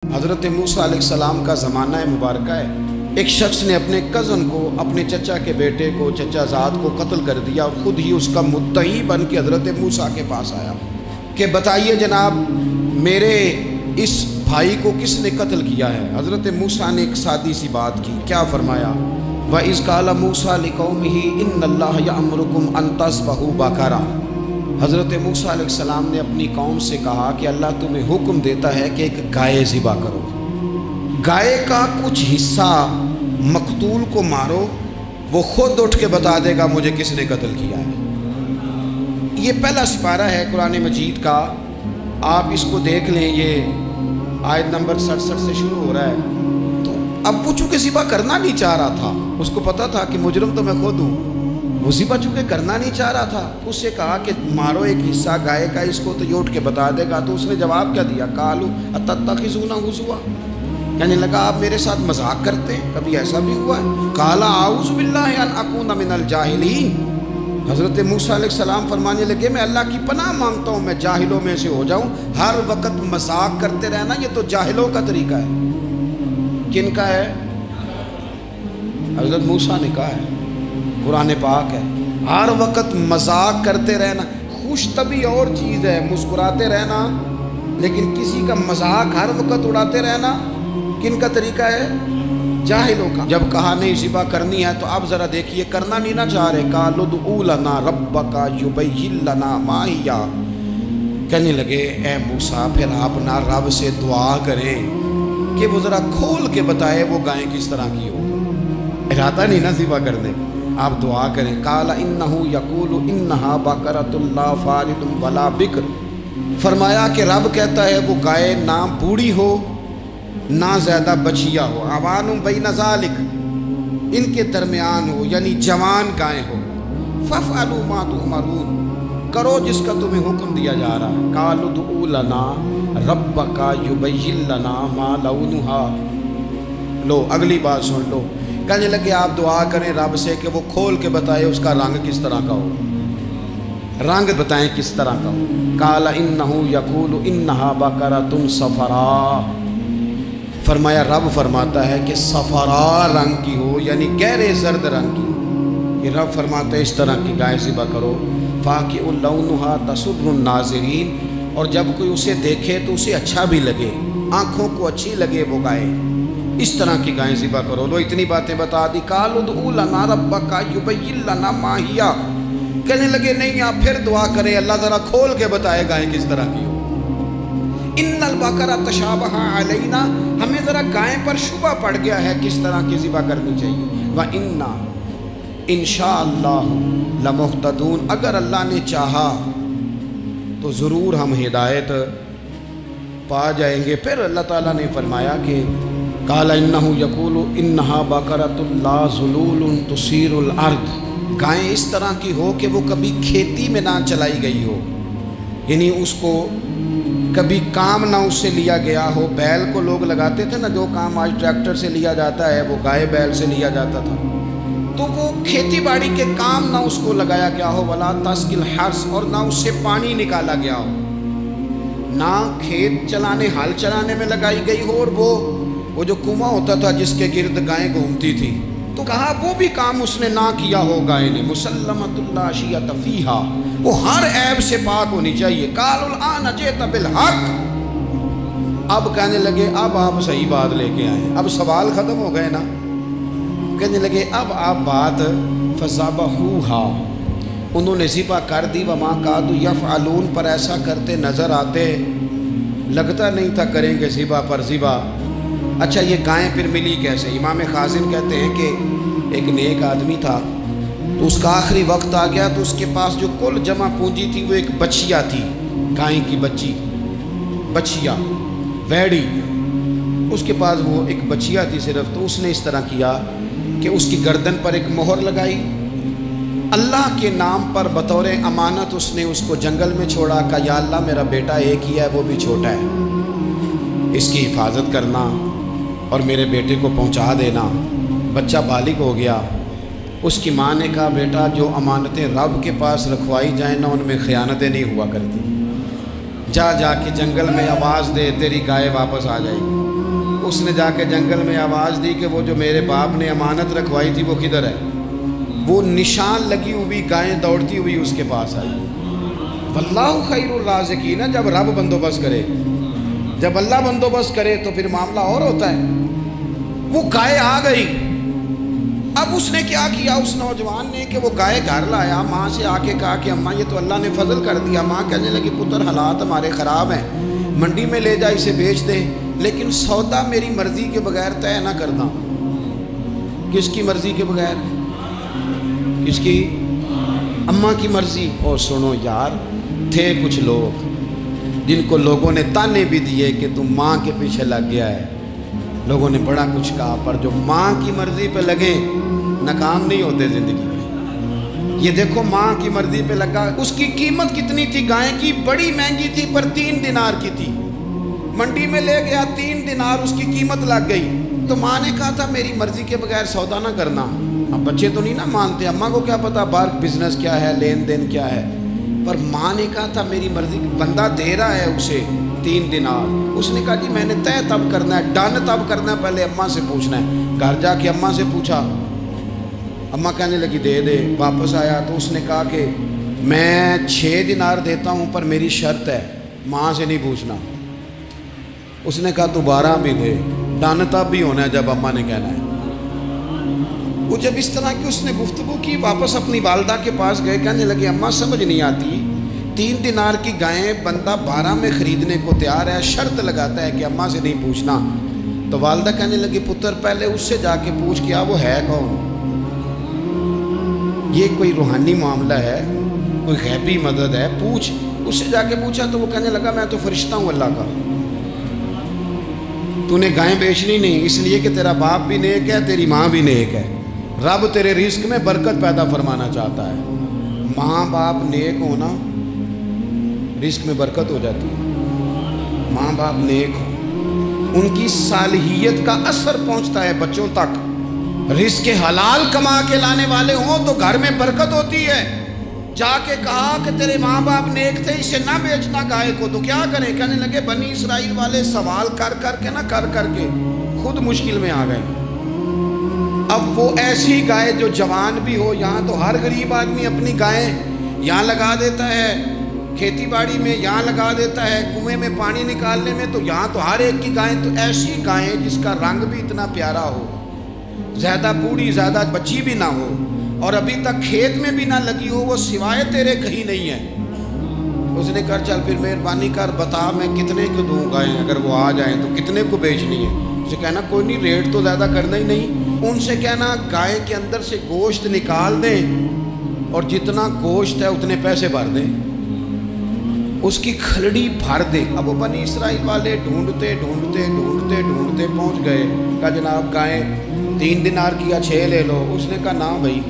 حضرت موسیٰ علیہ السلام کا زمانہ مبارکہ ہے۔ ایک شخص نے اپنے کزن کو، اپنے چچا کے بیٹے کو، چچا زاد کو قتل کر دیا اور خود ہی اس کا مدعی بن کے حضرت موسیٰ کے پاس آیا کہ بتائیے جناب میرے اس بھائی کو کس نے قتل کیا ہے؟ حضرت موسیٰ نے ایک سادی سی بات کی، کیا فرمایا؟ وَإِذْ قَالَ مُوسَىٰ لِقَوْمِهِ إِنَّ اللَّهَ يَأْمُرُكُمْ أَن تَذْبَحُوا بَقَرَةً۔ حضرت موسیٰ علیہ السلام نے اپنی قوم سے کہا کہ اللہ تمہیں حکم دیتا ہے کہ ایک گائے ذبح کرو، گائے کا کچھ حصہ مقتول کو مارو، وہ خود اٹھ کے بتا دے گا مجھے کس نے قتل کیا ہے۔ یہ پہلا سپارہ ہے قرآن مجید کا، آپ اس کو دیکھ لیں، یہ آیت نمبر 67 سے شروع ہو رہا ہے۔ تو اب وہ چونکہ ذبح کرنا نہیں چاہ رہا تھا، اس کو پتا تھا کہ مجرم تو میں خود ہوں، وہ ذبح چونکہ کرنا نہیں چاہ رہا تھا، اس سے کہا کہ مارو ایک حصہ گائے کا، اس کو تو یہ اٹھ کے بتا دے گا۔ تو اس نے جواب کیا دیا؟ قالوا اتتخذون ہزوا، کہنے لگا آپ میرے ساتھ مذاق کرتے ہیں، کبھی ایسا بھی ہوا ہے؟ قال اعوذ باللہ ان اکون من الجاہلین۔ حضرت موسیٰ علیہ السلام فرمانے لگے میں اللہ کی پناہ مانگتا ہوں میں جاہلوں میں سے ہو جاؤں۔ ہر وقت مذاق کرتے رہنا یہ تو جاہلوں کا طریقہ ہے۔ کن کا ہے؟ حضرت موسیٰ نے کہا ہے، قرآن پاک ہے، ہر وقت مذاق کرتے رہنا۔ خوش طبی اور چیز ہے، مسکراتے رہنا، لیکن کسی کا مذاق ہر وقت اڑاتے رہنا کن کا طریقہ ہے؟ جاہلوں کا۔ جب کہا نہیں ذبح کرنی ہے تو اب ذرا دیکھیے کرنا نہیں نہ چاہ رہے، قالوا ادع لنا ربک یبین لنا ما ہی، کہنے لگے اے موسیٰ پھر آپ نہ رب سے دعا کریں کہ وہ ذرا کھول کے بتائے وہ گائیں کس طرح کی ہو۔ ارادہ نہیں نا ذبح کرنے، آپ دعا کریں۔ قال انہ یقول انہا بقرۃ لا فارض ولا بکر، فرمایا کہ رب کہتا ہے وہ گائے نہ بوڑھی ہو نہ زیادہ بچیا ہو، عوان بین ذالک، ان کے درمیان ہو، یعنی جوان گائے ہو۔ فافعلوا ما تؤمرون، کرو جس کا تمہیں حکم دیا جا رہا ہے۔ قالوا ادع لنا ربک یبین لنا ما لونھا، لو اگلی بات سن لو، کہنے لگے آپ دعا کریں رب سے کہ وہ کھول کے بتائے اس کا رنگ کس طرح کا ہو، رنگ بتائیں کس طرح کا ہو۔ قال انہ یقول انہا بقرۃ صفراء، فرمایا رب فرماتا ہے کہ صفراء رنگ کی ہو، یعنی گہرے زرد رنگ کی ہو۔ یہ رب فرماتا ہے اس طرح کی گائے ذبح کرو۔ فاقع لونھا تسر الناظرین، اور جب کوئی اسے دیکھے تو اسے اچھا بھی لگے، آنکھوں کو اچھی لگے وہ گائے، اس طرح کی گائیں ذبح کرو۔ لو اتنی باتیں بتا دی۔ قالوا ادع لنا ربک یبین لنا ما ہی، کہنے لگے نہیں آپ پھر دعا کریں اللہ ذرا کھول کے بتائے گائیں کس طرح کی ہو۔ ان البقرہ تشابہ علینا، ہمیں ذرا گائیں پر شبہ پڑ گیا ہے کس طرح کی ذبح کرنی چاہیے۔ وَإِنَّا انشاءاللہ لمہتدون، اگر اللہ نے چاہا تو ضرور ہم ہدایت پا جائیں گے۔ پھر اللہ تعالیٰ نے فرمایا کہ قال انہ یقول انہا بقرۃ لا ذلول تثیر الارض، گائیں اس طرح کی ہو کہ وہ کبھی کھیتی میں نہ چلائی گئی ہو، یعنی اس کو کبھی کام نہ اس سے لیا گیا ہو۔ بیل کو لوگ لگاتے تھے نا، جو کام آج ٹریکٹر سے لیا جاتا ہے وہ گائے بیل سے لیا جاتا تھا، تو وہ کھیتی باڑی کے کام نہ اس کو لگایا گیا ہو۔ ولا تسقی الحرث، اور نہ اس سے پانی نکالا گیا ہو، نہ کھیت چلانے ہل چلانے میں لگائی گئی ہو، اور وہ جو کنواں ہوتا تھا جس کے گرد گائیں گھومتی تھی، تو کہا وہ بھی کام اس نے نہ کیا ہو گائے نے۔ مسلمۃ لا شیۃ فیہا، وہ ہر عیب سے پاک ہونی چاہیے۔ قالوا الآن جئت بالحق، اب کہنے لگے اب آپ صحیح بات لے کے آئے، اب سوال ختم ہو گئے نا، کہنے لگے اب آپ بات فذبحوہا، انہوں نے ذبح کر دی۔ وما کادوا یفعلون، پر ایسا کرتے نظر آتے، لگتا نہیں تھا کریں گے ذبح پر ذبح۔ اچھا یہ گائیں پھر ملی کیسے؟ امام خازن کہتے ہیں کہ ایک نیک آدمی تھا، تو اس کا آخری وقت آ گیا، تو اس کے پاس جو کل جمع پونجی تھی وہ ایک بچیا تھی، گائیں کی بچی، بچیا ویڑی، اس کے پاس وہ ایک بچیا تھی صرف۔ تو اس نے اس طرح کیا کہ اس کی گردن پر ایک مہر لگائی، اللہ کے نام پر بطور امانت اس نے اس کو جنگل میں چھوڑا، کہا یا اللہ میرا بیٹا ایک ہی ہے، وہ بھی چھوٹا ہے، اس کی حفاظت کرنا اور میرے بیٹے کو پہنچا دینا۔ بچہ بالغ ہو گیا، اس کی ماں نے کہا بیٹا جو امانتیں رب کے پاس رکھوائی جائیں نا ان میں خیانتیں نہیں ہوا کرتی، جا کے جنگل میں آواز دے تیری گائے واپس آ جائے گی۔ اس نے جا کے جنگل میں آواز دی کہ وہ جو میرے باپ نے امانت رکھوائی تھی وہ کدھر ہے؟ وہ نشان لگی ہوئی گائیں دوڑتی ہوئی اس کے پاس آئی۔ واللہ خیر الرازقین، جب رب بندوبست کرے، جب اللہ بندوبست کرے تو پھر معاملہ اور ہوتا ہے۔ وہ گائے آ گئی۔ اب اس نے کیا کیا اس نوجوان نے کہ وہ گائے گھر لایا، ماں سے آ کے کہا کہ اماں یہ تو اللہ نے فضل کر دیا۔ ماں کہنے لگی پتر حالات ہمارے خراب ہیں، منڈی میں لے جا اسے بیچ دے، لیکن سودا میری مرضی کے بغیر طے نہ کرنا۔ کس کی مرضی کے بغیر؟ کس کی؟ اماں کی مرضی۔ اور سنو یار، تھے کچھ لوگ جن کو لوگوں نے تانے بھی دیے کہ تم ماں کے پیچھے لگ گیا ہے، لوگوں نے بڑا کچھ کہا، پر جو ماں کی مرضی پہ لگے ناکام نہیں ہوتے زندگی میں۔ یہ دیکھو ماں کی مرضی پہ لگا۔ اس کی قیمت کتنی تھی گائے کی؟ بڑی مہنگی تھی، پر 3 دینار کی تھی۔ منڈی میں لے گیا، 3 دینار اس کی قیمت لگ گئی۔ تو ماں نے کہا تھا میری مرضی کے بغیر سودا نہ کرنا۔ اب بچے تو نہیں نہ مانتے، اماں کو کیا پتا باہر بزنس کیا ہے، لین دین کیا ہے، پر ماں نے کہا تھا میری مرضی۔ بندہ دے رہا ہے اسے 3 دینار، اس نے کہا جی میں نے طے تب کرنا ہے، ڈن تب کرنا ہے، پہلے اماں سے پوچھنا ہے۔ گھر جا کے اماں سے پوچھا، اماں کہنے لگی دے دے۔ واپس آیا تو اس نے کہا کہ میں 6 دینار دیتا ہوں پر میری شرط ہے، ماں سے نہیں پوچھنا۔ اس نے کہا تو 12 بھی دے، ڈن تب بھی ہونا ہے جب اماں نے کہنا ہے۔ وہ جب اس طرح کی اس نے گفتگو کی، واپس اپنی والدہ کے پاس گئے، کہنے لگے اماں سمجھ نہیں آتی، 3 دینار کی گائیں بندہ 12 میں خریدنے کو تیار ہے، شرط لگاتا ہے کہ اماں سے نہیں پوچھنا۔ تو والدہ کہنے لگی پتر پہلے اس سے جا کے پوچھ کیا وہ ہے کون؟ یہ کوئی روحانی معاملہ ہے، کوئی غیبی مدد ہے، پوچھ۔ اس سے جا کے پوچھا تو وہ کہنے لگا میں تو فرشتہ ہوں اللہ کا، تو نے گائیں بیچنی نہیں، اس لیے کہ تیرا باپ بھی نیک ہے، تیری ماں بھی نیک ہے، رب تیرے رزق میں برکت پیدا فرمانا چاہتا ہے۔ ماں باپ نیک ہونا رزق میں برکت ہو جاتی ہے۔ ماں باپ نیک ہو، ان کی صالحیت کا اثر پہنچتا ہے بچوں تک۔ رزق حلال کما کے لانے والے ہوں تو گھر میں برکت ہوتی ہے۔ جا کے کہا کہ تیرے ماں باپ نیک تھے، اسے نہ بیچنا گائے کو، تو کیا کریں؟ کہنے لگے بنی اسرائیل والے سوال کر کر کے خود مشکل میں آ گئے۔ اب وہ ایسی گائے جو جوان بھی ہو، یہاں تو ہر غریب آدمی اپنی گائیں یہاں لگا دیتا ہے، کھیتی باڑی میں یہاں لگا دیتا ہے، کنویں میں پانی نکالنے میں، تو یہاں تو ہر ایک کی گائیں، تو ایسی گائیں جس کا رنگ بھی اتنا پیارا ہو، زیادہ بوڑھی زیادہ بچی بھی نہ ہو، اور ابھی تک کھیت میں بھی نہ لگی ہو، وہ سوائے تیرے کہیں نہیں ہے۔ اس نے کہا چل پھر مہربانی کر بتا میں کتنے کو دوں گائیں، اگر وہ آ جائیں تو کتنے کو بیچنی ہے؟ اسے کہنا کوئی نہیں، ریٹ تو زیادہ کرنا ہی نہیں۔ ان سے کہنا گائے کے اندر سے گوشت نکال دیں اور جتنا گوشت ہے اتنے پیسے بھر دیں، اس کی کھلڑی بھر دیں۔ اب وہ بنی اسرائیل والے ڈھونڈتے پہنچ گئے، کہا جناب گائیں 3 دینار کی یا 6 لے لو۔ اس نے کہا نہ بھائی،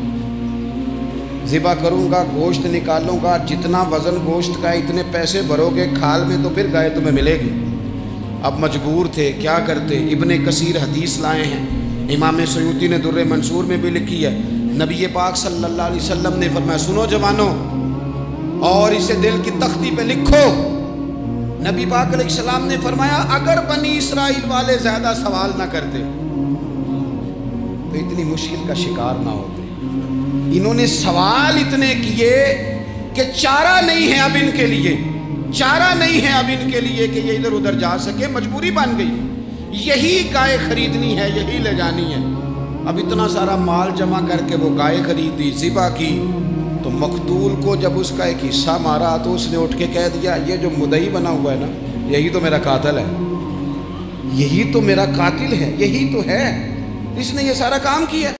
ذبح کروں گا، گوشت نکالوں گا، جتنا وزن گوشت کا اتنے پیسے بھرو گے کھال میں تو پھر گائے تمہیں ملے گی۔ اب مجبور تھے، کیا کرتے؟ ابن کثیر حدیث لائے ہیں، امام سیوطی نے در منصور میں بھی لکھی ہے، نبی پاک صلی اللہ علیہ وسلم نے فرمایا سنو جوانوں اور اسے دل کی تختی پہ لکھو، نبی پاک علیہ السلام نے فرمایا اگر بنی اسرائیل والے زیادہ سوال نہ کرتے تو اتنی مشکل کا شکار نہ ہوتے۔ انہوں نے سوال اتنے کیے کہ چارہ نہیں ہے اب ان کے لیے، چارہ نہیں ہے اب ان کے لیے کہ یہ ادھر ادھر جا سکے، مجبوری بن گئی، یہی گائے خریدنی ہے، یہی لے جانی ہے۔ اب اتنا سارا مال جمع کر کے وہ گائے خریدی، ذبح کی، تو مقتول کو جب اس کا ایک حصہ مارا تو اس نے اٹھ کے کہہ دیا یہ جو مدعی بنا ہوا ہے نا، یہی تو میرا قاتل ہے، یہی تو میرا قاتل ہے، یہی تو ہے، اس نے یہ سارا کام کیا۔